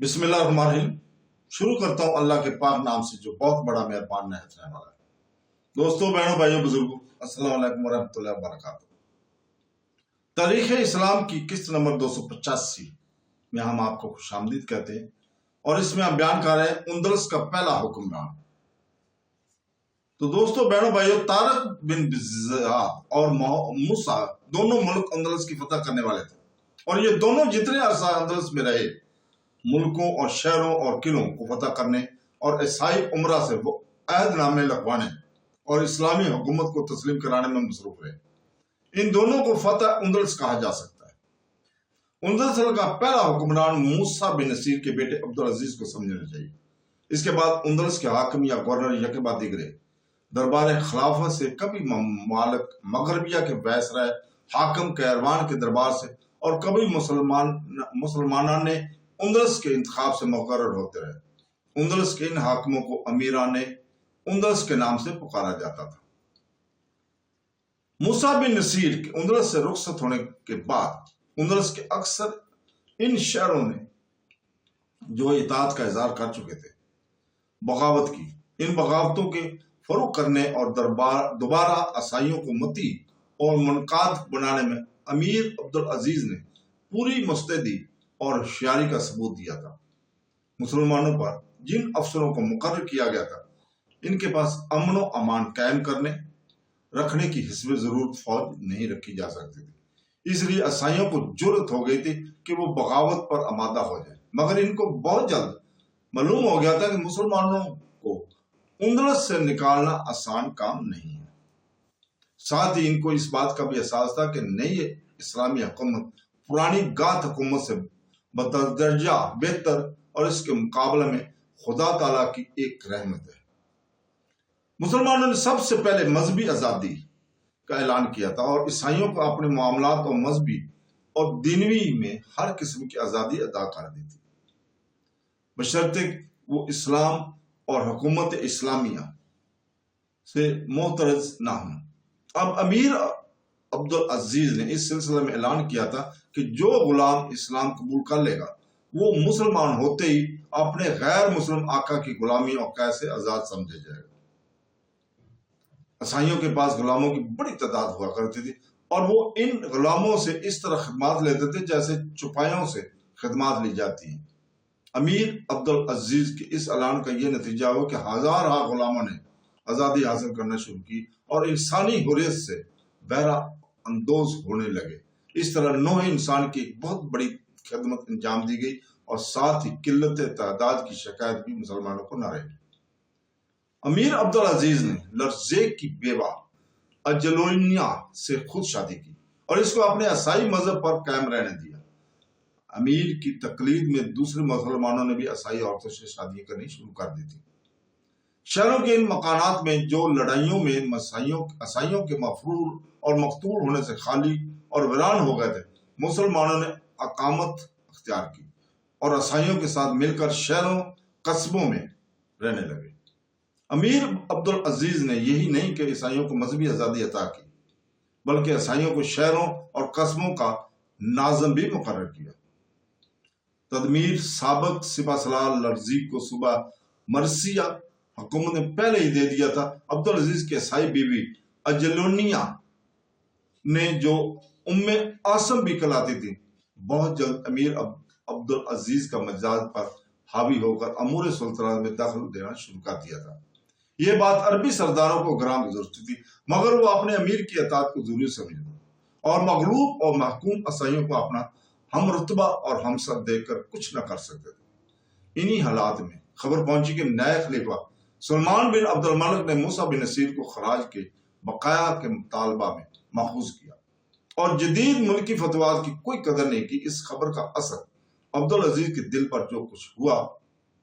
بسم اللہ الرحمن الرحیم۔ شروع کرتا ہوں اللہ کے پاک نام سے جو بہت بڑا مہربان نہایت رحم والا ہے۔ دوستوں، بہنوں، بھائیوں، بزرگوں، السلام علیکم ورحمۃ اللہ وبرکاتہ۔ تاریخ اسلام کی قسط نمبر 285 میں ہم آپ کو خوش آمدید کہتے ہیں، اور اس میں ہم بیان کر رہے ہیں اندلس کا پہلا حکمران۔ تو دوستوں، بہنوں، بھائیوں، طارق بن زیاد اور موسیٰ دونوں ملک اندلس کی فتح کرنے والے تھے، اور یہ دونوں جتنے عرصہ اندلس میں رہے ملکوں اور شہروں اور قلعوں کو فتح کرنے اور عیسائی عمرہ سے وہ عہد نامے لکھوانے اور اسلامی حکومت کو تسلیم کرانے میں مصروف رہے۔ ان دونوں کو فتح اندلس کہا جا سکتا ہے۔ اندلس کا پہلا حکمران موسیٰ بن نصیر کے بیٹے عبدالعزیز کو سمجھنا چاہیے۔ اس کے بعد اندلس کے حاکم یا گورنر یکے بعد دیگرے دربار خلافت سے، کبھی ممالک مغربیہ کے وائسرائے حاکم کیروان کے دربار سے، اور کبھی مسلمانان نے اندلس کے انتخاب سے مقرر ہوتے رہے۔ اندلس کے ان حاکموں کو امیران اندلس کے نام سے پکارا جاتا تھا۔ موسیٰ بن نصیر کے اندلس سے رخصت ہونے کے بعد اندلس کے اکثر ان شہروں نے جو اطاعت کا اظہار کر چکے تھے بغاوت کی۔ ان بغاوتوں کے فروغ کرنے اور دوبارہ عیسائیوں کو متی اور منقاد بنانے میں امیر عبدالعزیز نے پوری مستعدی اور ہوشیاری کا ثبوت دیا تھا۔ مسلمانوں پر جن افسروں کو مقرر کیا گیا تھا، ان کے پاس امن و امان قائم رکھنے کی حسب ضرورت فوج نہیں رکھی جا سکتی تھی۔ اس لیے عیسائیوں کو جرأت ہو گئی تھی کہ وہ بغاوت پر آمادہ ہو جائیں، مگر ان کو بہت جلد معلوم ہو گیا تھا کہ مسلمانوں کو اندلس سے نکالنا آسان کام نہیں ہے۔ ساتھ ہی ان کو اس بات کا بھی احساس تھا کہ نئی اسلامی حکومت پرانی گات حکومت سے بدرجہ بہتر اور اس کے مقابلے میں خدا تعالیٰ کی ایک رحمت ہے۔ مسلمانوں نے سب سے پہلے مذہبی آزادی کا اعلان کیا تھا اور عیسائیوں کو اپنے معاملات اور مذہبی اور دینوی میں ہر قسم کی آزادی عطا کر دی تھی، بشرطے وہ اسلام اور حکومت اسلامیہ سے معترض نہ ہوں۔ اب امیر عبدالعزیز نے اس سلسلے میں اعلان کیا تھا کہ جو غلام اسلام قبول کر لے گا وہ مسلمان ہوتے ہی اپنے غیر مسلم آقا کی غلامی اور قید سے آزاد سمجھا جائے گا۔ عیسائیوں کے پاس غلاموں کی بڑی تعداد ہوا کرتی تھی، اور وہ ان غلاموں سے اس طرح خدمات لیتے تھے جیسے چپایوں سے خدمات لی جاتی ہیں۔ امیر عبدالعزیز کے اس اعلان کا یہ نتیجہ ہوا کہ ہزارہ غلاموں نے آزادی حاصل کرنا شروع کی اور انسانی حریت سے بہرہ اندوز ہونے لگے۔ اس طرح نوع انسان کی ایک بہت بڑی خدمت انجام دی گئی، اور ساتھ ہی قلت تعداد کی شکایت بھی مسلمانوں کو نہ رہی۔ امیر عبدالعزیز نے لرزے کی بیوہ اجلونیا سے خود شادی کی اور اس کو اپنے عیسائی مذہب پر قائم رہنے دیا۔ امیر کی تقلید میں دوسرے مسلمانوں نے بھی عیسائی عورتوں سے شادی کرنی شروع کر دی تھی۔ شہروں کے ان مکانات میں جو لڑائیوں میں عیسائیوں کے مفرور اور مقتول ہونے سے خالی اور ویران ہو گئے تھے، مسلمانوں نے اقامت اختیار کی اور عیسائیوں کے ساتھ مل کر شہروں قصبوں میں رہنے لگے۔ امیر عبدالعزیز نے یہی نہیں کہ عیسائیوں کو مذہبی آزادی عطا کی، بلکہ عیسائیوں کو شہروں اور قصبوں کا ناظم بھی مقرر کیا۔ تدمیر سابق سپہ سالار لرزی کو صوبہ مرثیہ حکومت نے پہلے ہی دے دیا تھا۔ عبدالعزیز کی عیسائی بیوی اجلونیا نے جو عاصم بھی کہلاتی تھی، بہت جلد امیر عبدالعزیز کا مزاج پر حاوی ہو کر امور سلطنت میں دخل دینا شروع کر دیا تھا۔ یہ بات عربی سرداروں کو گراں گزرتی تھی، مگر وہ اپنے امیر کی اطاعت کو ضروری سمجھتے اور مغلوب اور محکوم عیسائیوں کو اپنا ہم رتبہ اور ہمسر دیکھ کر کچھ نہ کر سکتے تھے۔ انہی حالات میں خبر پہنچی کہ نئے خلیفہ سلمان بن عبد الملک نے موسیٰ بن نصیر کو خراج کے بقایا کے مطالبہ میں ماخوذ کیا اور جدید ملکی فتویٰ کی کوئی قدر نہیں کی۔ اس خبر کا اثر عبدالعزیز کے دل پر جو کچھ ہوا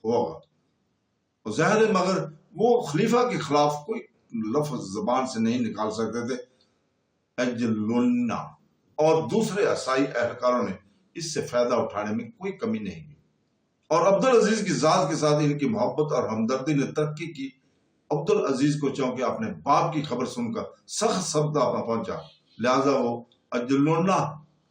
ہوگا ظاہر ہے، مگر وہ خلیفہ کے خلاف کوئی لفظ زبان سے نہیں نکال سکتے تھے۔ اجلونیا اور دوسرے عیسائی اہلکاروں نے اس سے فائدہ اٹھانے میں کوئی کمی نہیں کی، اور عبدالعزیز کی ذات کے ساتھ ان کی محبت اور ہمدردی نے ترقی کی۔ عبدالعزیز کو چونکہ اپنے باپ کی خبر سن کر سخت سبدہ پہنچا، لہذا وہ اجلونیا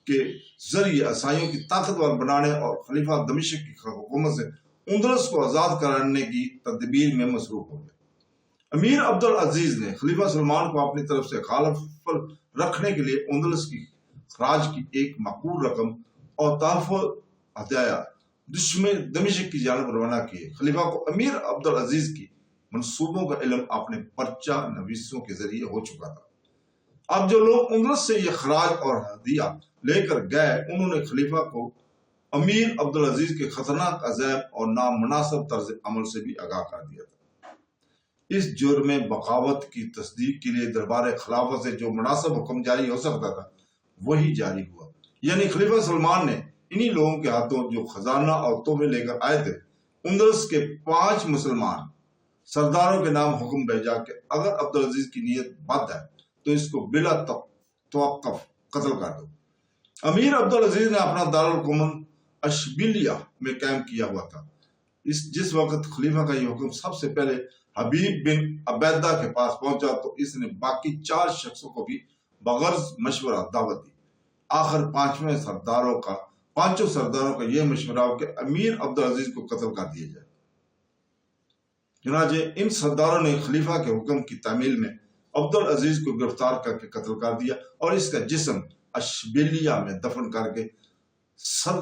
کے ذریعے عیسائیوں کی طاقتور بنانے اور خلیفہ دمشق کی حکومت سے اندلس کو آزاد کرانے کی تدبیر میں مصروف ہو گئے۔ امیر عبدالعزیز نے خلیفہ سلمان کو اپنی طرف سے خلافت رکھنے کے لیے اندلس کی خراج کی ایک معقول رقم اور تحفظ ہدایہ دمشق کی جانب روانہ کیے۔ خلیفہ کو امیر عبدالعزیز کی منصوبوں کا علم اپنے پرچہ نویسوں کے ذریعے ہو چکا تھا۔ اب جو لوگ اندلس سے یہ خراج اور ہدیہ لے کر گئے، انہوں نے خلیفہ کو امیر عبدالعزیز کے خطرناک عزائم اور نامناسب طرز عمل سے بھی آگاہ کر دیا تھا۔ اس جرم بغاوت کی تصدیق کے لیے دربار خلافت سے جو مناسب حکم جاری ہو سکتا تھا وہی جاری ہوا، یعنی خلیفہ سلمان نے انہی لوگوں کے ہاتھوں جو خزانہ اور تحفے لے کر آئے تھے، اندلس کے 5 مسلمان سرداروں کے نام حکم بھیجا کہ اگر عبدالعزیز کی نیت بد ہے تو اس کو بلا توقف قتل کر دو۔ امیر عبدالعزیز نے اپنا دارالحکومت اشبیلیہ میں قائم کیا ہوا تھا۔ جس وقت خلیفہ کا یہ حکم سب سے پہلے حبیب بن عبیدہ کے پاس پہنچا تو اس نے باقی 4 شخصوں کو بھی بغرض مشورہ دعوت دی۔ آخر 5 سرداروں کا یہ مشورہ ہو کہ امیر عبدالعزیز کو قتل کر دیا جائے۔ چنانچہ ان سرداروں نے خلیفہ کے حکم کی تعمیل میں عبدالعزیز کو گرفتار کر کے قتل کر دیا اور اس کا جسم اشبیلیہ میں دفن کر کے سر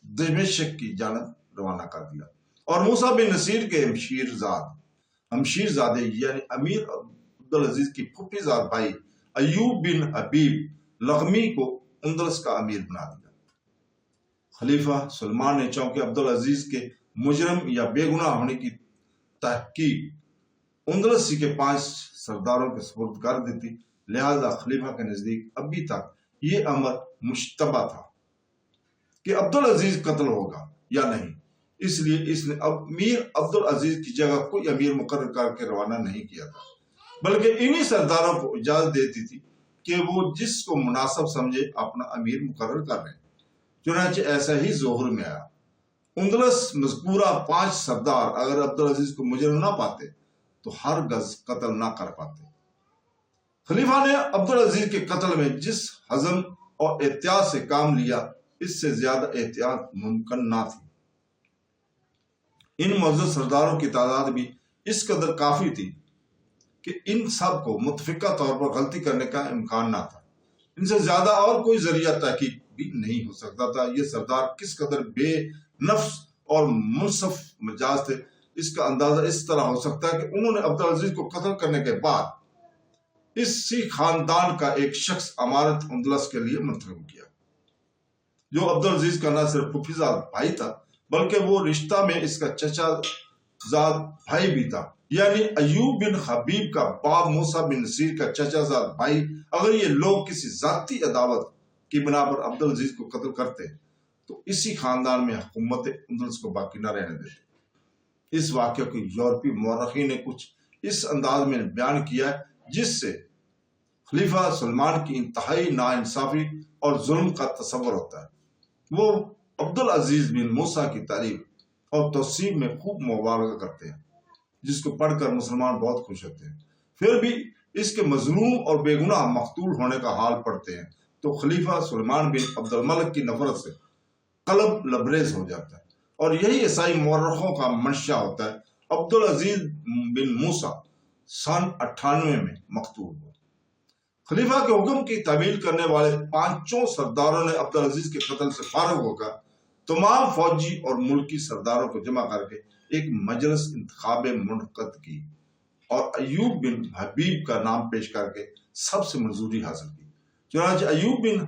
دمشق کی جانب روانہ کر دیا، اور موسیٰ بن نصیر کے ہمشیر زادے یعنی امیر عبدالعزیز کی پھوپھی زاد بھائی ایوب بن حبیب لغمی کو اندلس کا امیر بنا دیا۔ خلیفہ سلمان نے چونکہ عبدالعزیز کے مجرم یا بے گناہ ہونے کی تحقیق اندلسی کے 5 سرداروں کے سپرد کر دی تھی، لہذا خلیفہ کے نزدیک ابھی تک یہ امر مشتبہ تھا کہ عبدالعزیز قتل ہوگا یا نہیں، اس لیے اس نے امیر عبدالعزیز کی جگہ کوئی امیر مقرر کر کے روانہ نہیں کیا تھا، بلکہ انہی سرداروں کو اجازت دیتی تھی کہ وہ جس کو مناسب سمجھے اپنا امیر مقرر کر رہے۔ چنانچہ ایسا ہی ظہور میں آیا۔ اندلس مذکورہ 5 سردار اگر عبدالعزیز کو مجرم نہ پاتے تو ہرگز قتل نہ کر پاتے۔ خلیفہ نے عبدالعزیز کے قتل میں جس حزم اور احتیاط سے کام لیا، اس سے زیادہ احتیاط ممکن نہ تھی۔ ان معزز سرداروں کی تعداد بھی اس قدر کافی تھی کہ ان سب کو متفقہ طور پر غلطی کرنے کا امکان نہ تھا۔ ان سے زیادہ اور کوئی ذریعہ تحقیق بھی نہیں ہو سکتا تھا۔ یہ سردار کس قدر بے نفس اور منصف مزاج تھے، اس کا اندازہ اس طرح ہو سکتا ہے کہ انہوں نے عبدالعزیز کو قتل کرنے کے بعد اسی خاندان کا ایک شخص امارت اندلس کے لیے منتخب کیا، جو عبدالعزیز کا نہ صرف پھوپھی زاد بھائی تھا بلکہ وہ رشتہ میں اس کا چچا زاد بھائی بھی تھا، یعنی ایوب بن حبیب کا باپ موسیٰ بن نصیر کا چچا زاد بھائی۔ اگر یہ لوگ کسی ذاتی عداوت کی بنا پر عبدالعزیز کو قتل کرتے تو اسی خاندان میں حکومت اندلس کو باقی نہ رہنے دیتے۔ اس واقعے کو یورپی مورخین نے کچھ اس انداز میں بیان کیا ہے جس سے خلیفہ سلمان کی انتہائی ناانصافی اور ظلم کا تصور ہوتا ہے۔ وہ عبدالعزیز بن موسیٰ کی تعریف اور توصیف میں خوب مبالغہ کرتے ہیں، جس کو پڑھ کر مسلمان بہت خوش ہوتے ہیں۔ پھر بھی اس کے مظلوم اور بے گناہ مقتول ہونے کا حال پڑھتے ہیں تو خلیفہ سلمان بن عبد الملک کی نفرت سے قلب لبریز ہو جاتا ہے، اور یہی عیسائی مورخوں کا منشا ہوتا ہے۔ عبدالعزیز بن موسیٰ سن 98 میں مقتول ہوا۔ خلیفہ کے حکم کی تعمیل کرنے والے 5 سرداروں نے عبدالعزیز کے قتل سے فارغ ہو کر تمام فوجی اور ملکی سرداروں کو جمع کر کے ایک مجلس انتخاب منعقد کی اور ایوب بن حبیب کا نام پیش کر کے سب سے منظوری حاصل کی۔ چنانچہ ایوب بن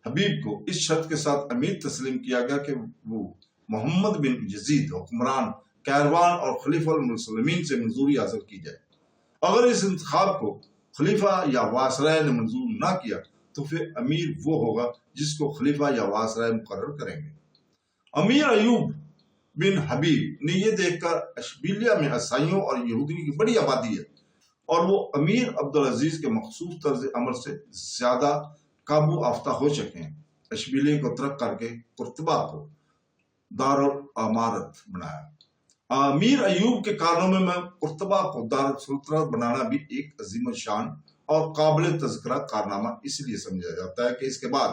حبیب کو اس شرط کے ساتھ امیر تسلیم کیا گیا کہ وہ محمد بن یزید حکمران کیروان اور خلیفہ المسلمین سے منظوری حاصل کی جائے۔ اگر اس انتخاب کو خلیفہ یا وائسرائے نے منظور نہ کیا تو پھر امیر وہ ہوگا جس کو خلیفہ یا وائسرائے مقرر کریں گے۔ امیر ایوب بن حبیب نے یہ دیکھ کر اشبیلیہ میں عیسائیوں اور یہودیوں کی بڑی آبادی ہے اور وہ امیر عبدالعزیز کے مخصوص طرز عمل سے زیادہ قابو یافتہ ہو چکے ہیں، اشبیلیہ کو ترک کر کے قرطبہ کو دارالامارت بنایا۔ امیر ایوب کے کارنامے میں قرطبہ کو دارالسلطنت بنانا بھی ایک عظیم الشان اور قابل تذکرہ کارنامہ اس لیے سمجھا جاتا ہے کہ اس کے بعد